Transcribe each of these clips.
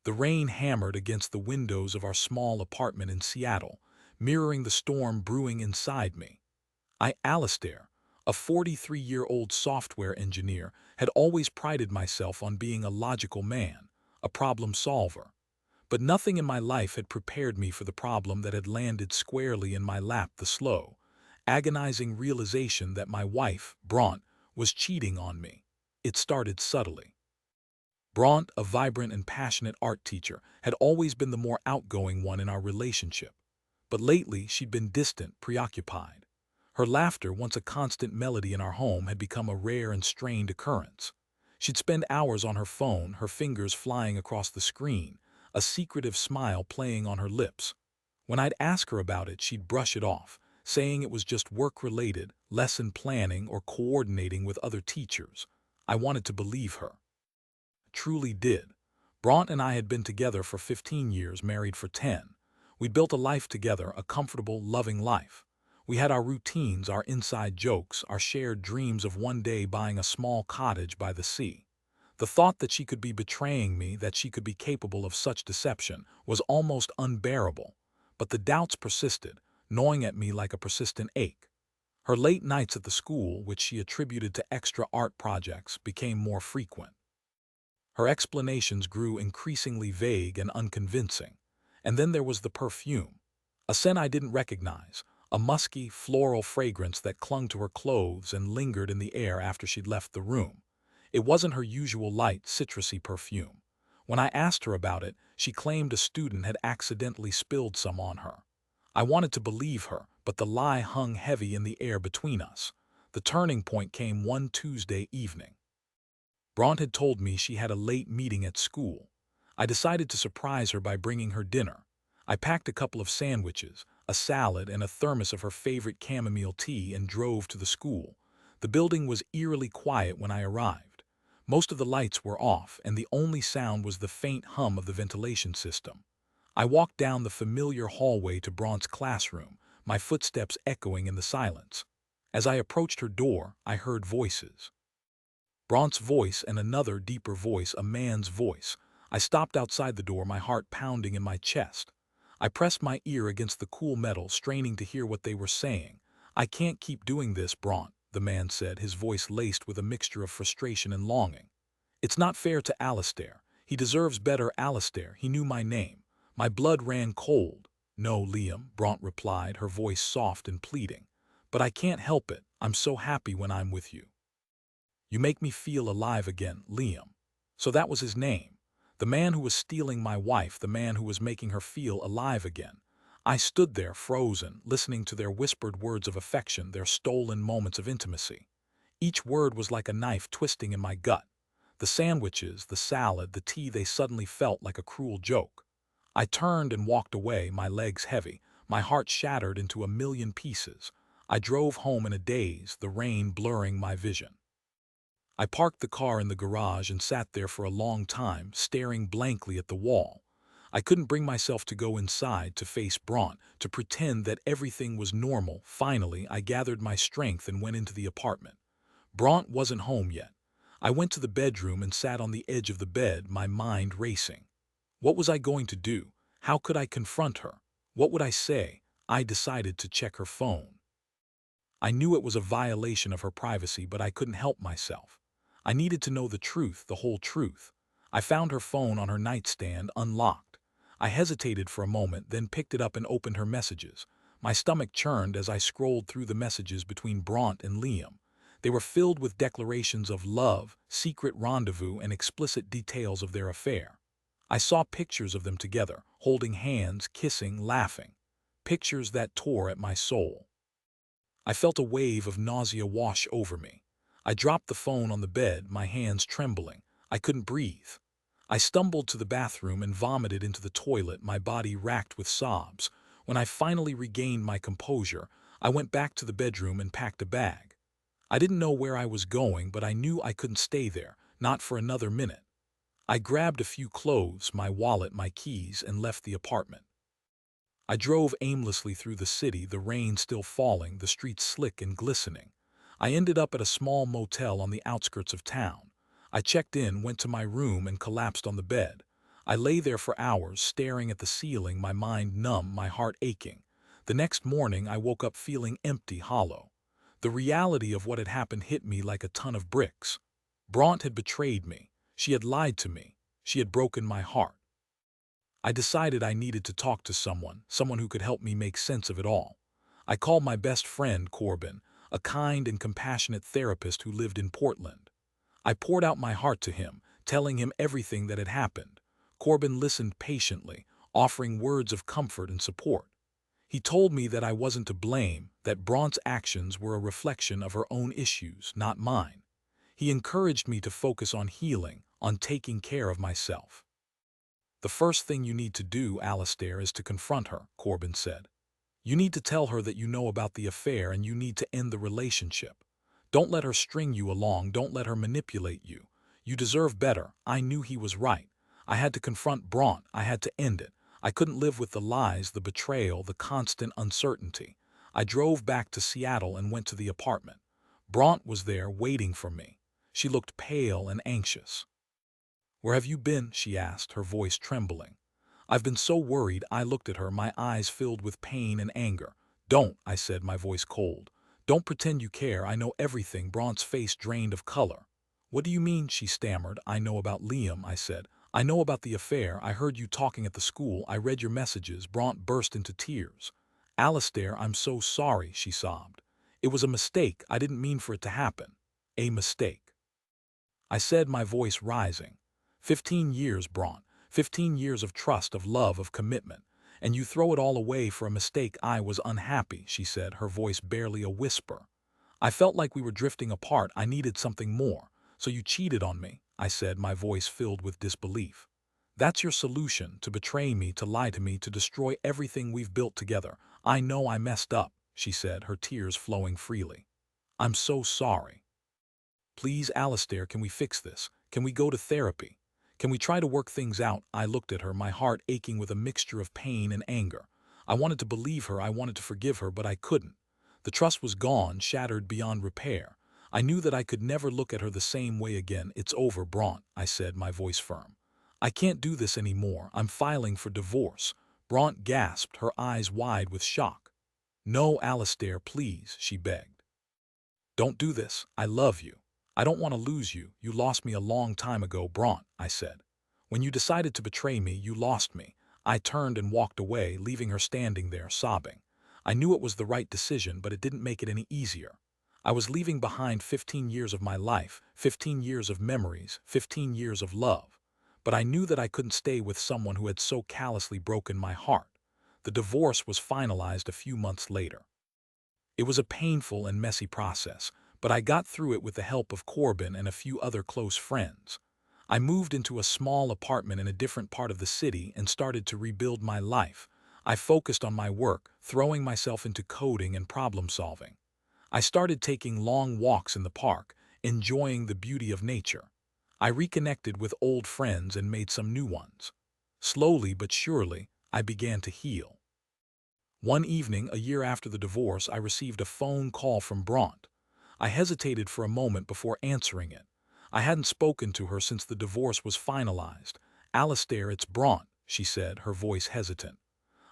The rain hammered against the windows of our small apartment in Seattle, mirroring the storm brewing inside me. Alistair, a 43-year-old software engineer, had always prided myself on being a logical man, a problem solver. But nothing in my life had prepared me for the problem that had landed squarely in my lap: the slow, agonizing realization that my wife, Bronte, was cheating on me. It started subtly. Bronte, a vibrant and passionate art teacher, had always been the more outgoing one in our relationship. But lately she'd been distant, preoccupied. Her laughter, once a constant melody in our home, had become a rare and strained occurrence. She'd spend hours on her phone, her fingers flying across the screen, a secretive smile playing on her lips. When I'd ask her about it, she'd brush it off, saying it was just work-related, lesson planning, or coordinating with other teachers. I wanted to believe her. Truly did. Bronte and I had been together for 15 years, married for 10. We'd built a life together, a comfortable, loving life. We had our routines, our inside jokes, our shared dreams of one day buying a small cottage by the sea. The thought that she could be betraying me, that she could be capable of such deception, was almost unbearable. But the doubts persisted, gnawing at me like a persistent ache. Her late nights at the school, which she attributed to extra art projects, became more frequent. Her explanations grew increasingly vague and unconvincing. And then there was the perfume. A scent I didn't recognize, a musky, floral fragrance that clung to her clothes and lingered in the air after she'd left the room. It wasn't her usual light, citrusy perfume. When I asked her about it, she claimed a student had accidentally spilled some on her. I wanted to believe her, but the lie hung heavy in the air between us. The turning point came one Tuesday evening. Bronte had told me she had a late meeting at school. I decided to surprise her by bringing her dinner. I packed a couple of sandwiches, a salad, and a thermos of her favorite chamomile tea and drove to the school. The building was eerily quiet when I arrived. Most of the lights were off, and the only sound was the faint hum of the ventilation system. I walked down the familiar hallway to Bronte's classroom, my footsteps echoing in the silence. As I approached her door, I heard voices. Bronte's voice and another deeper voice, a man's voice. I stopped outside the door, my heart pounding in my chest. I pressed my ear against the cool metal, straining to hear what they were saying. "I can't keep doing this, Bronte," the man said, his voice laced with a mixture of frustration and longing. "It's not fair to Alistair. He deserves better." Alistair, he knew my name. My blood ran cold. "No, Liam," Bronte replied, her voice soft and pleading. "But I can't help it. I'm so happy when I'm with you. You make me feel alive again." Liam. So that was his name. The man who was stealing my wife, the man who was making her feel alive again. I stood there, frozen, listening to their whispered words of affection, their stolen moments of intimacy. Each word was like a knife twisting in my gut. The sandwiches, the salad, the tea, they suddenly felt like a cruel joke. I turned and walked away, my legs heavy, my heart shattered into a million pieces. I drove home in a daze, the rain blurring my vision. I parked the car in the garage and sat there for a long time, staring blankly at the wall. I couldn't bring myself to go inside, to face Bronte, to pretend that everything was normal. Finally, I gathered my strength and went into the apartment. Bronte wasn't home yet. I went to the bedroom and sat on the edge of the bed, my mind racing. What was I going to do? How could I confront her? What would I say? I decided to check her phone. I knew it was a violation of her privacy, but I couldn't help myself. I needed to know the truth, the whole truth. I found her phone on her nightstand, unlocked. I hesitated for a moment, then picked it up and opened her messages. My stomach churned as I scrolled through the messages between Bronte and Liam. They were filled with declarations of love, secret rendezvous, and explicit details of their affair. I saw pictures of them together, holding hands, kissing, laughing. Pictures that tore at my soul. I felt a wave of nausea wash over me. I dropped the phone on the bed, my hands trembling. I couldn't breathe. I stumbled to the bathroom and vomited into the toilet, my body racked with sobs. When I finally regained my composure, I went back to the bedroom and packed a bag. I didn't know where I was going, but I knew I couldn't stay there, not for another minute. I grabbed a few clothes, my wallet, my keys, and left the apartment. I drove aimlessly through the city, the rain still falling, the streets slick and glistening. I ended up at a small motel on the outskirts of town. I checked in, went to my room, and collapsed on the bed. I lay there for hours, staring at the ceiling, my mind numb, my heart aching. The next morning, I woke up feeling empty, hollow. The reality of what had happened hit me like a ton of bricks. Bronte had betrayed me. She had lied to me. She had broken my heart. I decided I needed to talk to someone who could help me make sense of it all. I called my best friend, Corbin, a kind and compassionate therapist who lived in Portland. I poured out my heart to him, telling him everything that had happened. Corbin listened patiently, offering words of comfort and support. He told me that I wasn't to blame, that Bronte's actions were a reflection of her own issues, not mine. He encouraged me to focus on healing, on taking care of myself. The first thing you need to do, Alistair, is to confront her, Corbin said. You need to tell her that you know about the affair and you need to end the relationship. Don't let her string you along, don't let her manipulate you. You deserve better. I knew he was right. I had to confront Bronte, I had to end it. I couldn't live with the lies, the betrayal, the constant uncertainty. I drove back to Seattle and went to the apartment. Bronte was there waiting for me. She looked pale and anxious. "Where have you been?" she asked, her voice trembling. "I've been so worried." I looked at her, my eyes filled with pain and anger. "Don't," I said, my voice cold. "Don't pretend you care. I know everything." Bronte's face drained of color. "What do you mean?" she stammered. "I know about Liam," I said. "I know about the affair. I heard you talking at the school. I read your messages." Bronte burst into tears. "Alistair, I'm so sorry," she sobbed. "It was a mistake. I didn't mean for it to happen." "A mistake," I said, my voice rising. 15 years, Bronte. 15 years of trust, of love, of commitment. And you throw it all away for a mistake. "I was unhappy," she said, her voice barely a whisper. "I felt like we were drifting apart. I needed something more. So you cheated on me," I said, my voice filled with disbelief. "That's your solution, to betray me, to lie to me, to destroy everything we've built together." "I know I messed up," she said, her tears flowing freely. "I'm so sorry. Please, Alistair, can we fix this? Can we go to therapy? Can we try to work things out?" I looked at her, my heart aching with a mixture of pain and anger. I wanted to believe her, I wanted to forgive her, but I couldn't. The trust was gone, shattered beyond repair. I knew that I could never look at her the same way again. "It's over, Bronte," I said, my voice firm. "I can't do this anymore. I'm filing for divorce." Bronte gasped, her eyes wide with shock. "No, Alistair, please," she begged. "Don't do this. I love you. I don't want to lose you. You lost me a long time ago, Bronte," I said. "When you decided to betray me, you lost me." I turned and walked away, leaving her standing there, sobbing. I knew it was the right decision, but it didn't make it any easier. I was leaving behind 15 years of my life, 15 years of memories, 15 years of love. But I knew that I couldn't stay with someone who had so callously broken my heart. The divorce was finalized a few months later. It was a painful and messy process, but I got through it with the help of Corbin and a few other close friends. I moved into a small apartment in a different part of the city and started to rebuild my life. I focused on my work, throwing myself into coding and problem solving. I started taking long walks in the park, enjoying the beauty of nature. I reconnected with old friends and made some new ones. Slowly but surely, I began to heal. One evening, a year after the divorce, I received a phone call from Bronte. I hesitated for a moment before answering it. I hadn't spoken to her since the divorce was finalized. "Alistair, it's Bronte," she said, her voice hesitant.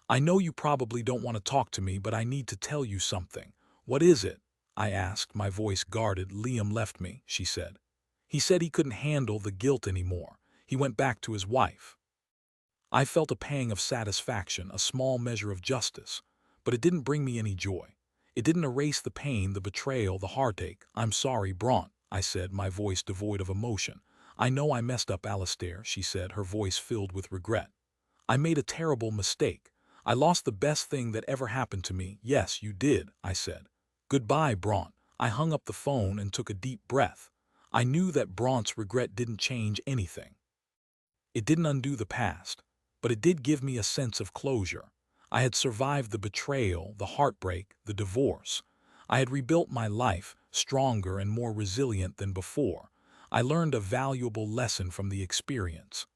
"I know you probably don't want to talk to me, but I need to tell you something." "What is it?" I asked, my voice guarded. "Liam left me," she said. "He said he couldn't handle the guilt anymore. He went back to his wife." I felt a pang of satisfaction, a small measure of justice, but it didn't bring me any joy. It didn't erase the pain, the betrayal, the heartache. "I'm sorry, Bronte," I said, my voice devoid of emotion. "I know I messed up, Alistair," she said, her voice filled with regret. "I made a terrible mistake. I lost the best thing that ever happened to me." "Yes, you did," I said. "Goodbye, Bronte." I hung up the phone and took a deep breath. I knew that Bronte's regret didn't change anything. It didn't undo the past, but it did give me a sense of closure. I had survived the betrayal, the heartbreak, the divorce. I had rebuilt my life, stronger and more resilient than before. I learned a valuable lesson from the experience.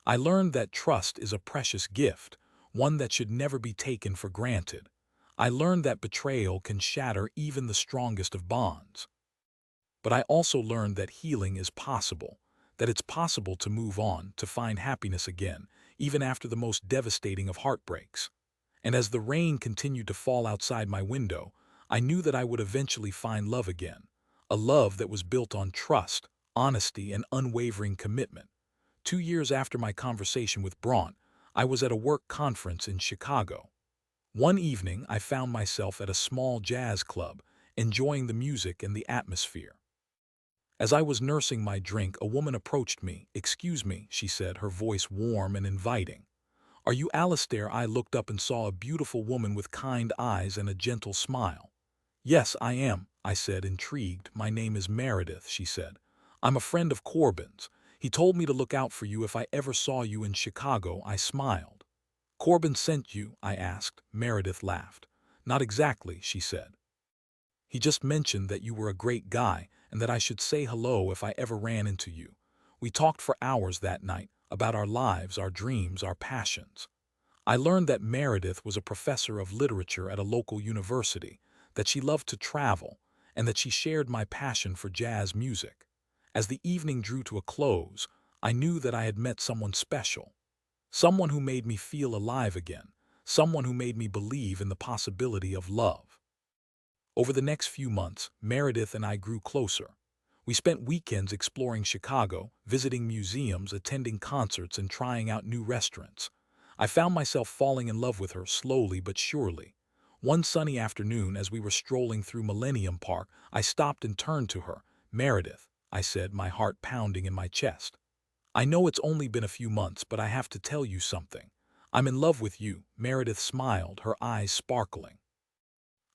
I learned that trust is a precious gift, one that should never be taken for granted. I learned that betrayal can shatter even the strongest of bonds. But I also learned that healing is possible, that it's possible to move on, to find happiness again, even after the most devastating of heartbreaks. And as the rain continued to fall outside my window, I knew that I would eventually find love again, a love that was built on trust, honesty, and unwavering commitment. 2 years after my conversation with Bronte, I was at a work conference in Chicago. One evening, I found myself at a small jazz club, enjoying the music and the atmosphere. As I was nursing my drink, a woman approached me. "Excuse me," she said, her voice warm and inviting. "Are you Alistair?" I looked up and saw a beautiful woman with kind eyes and a gentle smile. "Yes, I am," I said, intrigued. "My name is Meredith," she said. "I'm a friend of Corbin's. He told me to look out for you if I ever saw you in Chicago." I smiled. "Corbin sent you?" I asked. Meredith laughed. "Not exactly," she said. "He just mentioned that you were a great guy and that I should say hello if I ever ran into you." We talked for hours that night, about our lives, our dreams, our passions. I learned that Meredith was a professor of literature at a local university, that she loved to travel, and that she shared my passion for jazz music. As the evening drew to a close, I knew that I had met someone special, someone who made me feel alive again, someone who made me believe in the possibility of love. Over the next few months, Meredith and I grew closer. We spent weekends exploring Chicago, visiting museums, attending concerts, and trying out new restaurants. I found myself falling in love with her slowly but surely. One sunny afternoon, as we were strolling through Millennium Park, I stopped and turned to her. "Meredith," I said, my heart pounding in my chest. "I know it's only been a few months, but I have to tell you something. I'm in love with you." Meredith smiled, her eyes sparkling.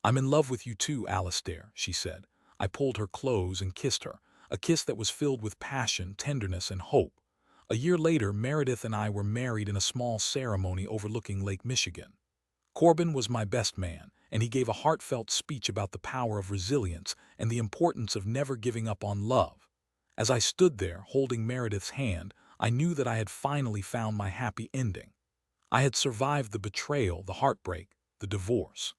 "I'm in love with you too, Alistair," she said. I pulled her close and kissed her, a kiss that was filled with passion, tenderness, and hope. A year later, Meredith and I were married in a small ceremony overlooking Lake Michigan. Corbin was my best man, and he gave a heartfelt speech about the power of resilience and the importance of never giving up on love. As I stood there, holding Meredith's hand, I knew that I had finally found my happy ending. I had survived the betrayal, the heartbreak, the divorce.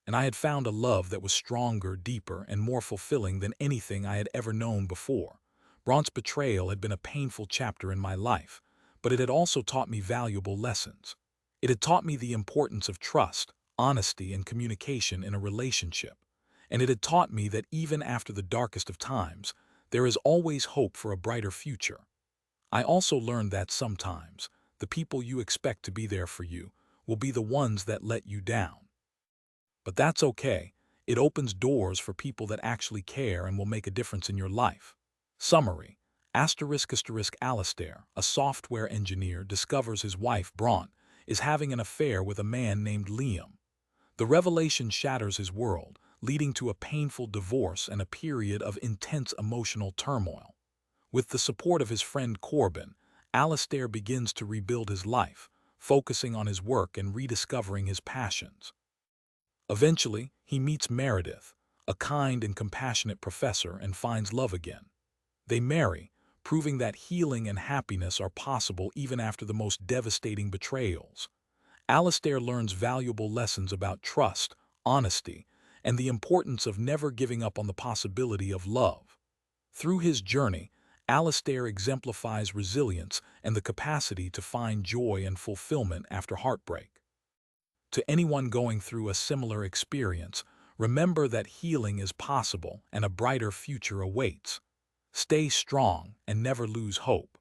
And I had found a love that was stronger, deeper, and more fulfilling than anything I had ever known before. Bronte's betrayal had been a painful chapter in my life, but it had also taught me valuable lessons. It had taught me the importance of trust, honesty, and communication in a relationship. And it had taught me that even after the darkest of times, there is always hope for a brighter future. I also learned that sometimes, the people you expect to be there for you will be the ones that let you down. But that's okay. It opens doors for people that actually care and will make a difference in your life. Summary. Alistair, a software engineer, discovers his wife, Bronte, is having an affair with a man named Liam. The revelation shatters his world, leading to a painful divorce and a period of intense emotional turmoil. With the support of his friend Corbin, Alistair begins to rebuild his life, focusing on his work and rediscovering his passions. Eventually, he meets Meredith, a kind and compassionate professor, and finds love again. They marry, proving that healing and happiness are possible even after the most devastating betrayals. Alistair learns valuable lessons about trust, honesty, and the importance of never giving up on the possibility of love. Through his journey, Alistair exemplifies resilience and the capacity to find joy and fulfillment after heartbreak. To anyone going through a similar experience, remember that healing is possible and a brighter future awaits. Stay strong and never lose hope.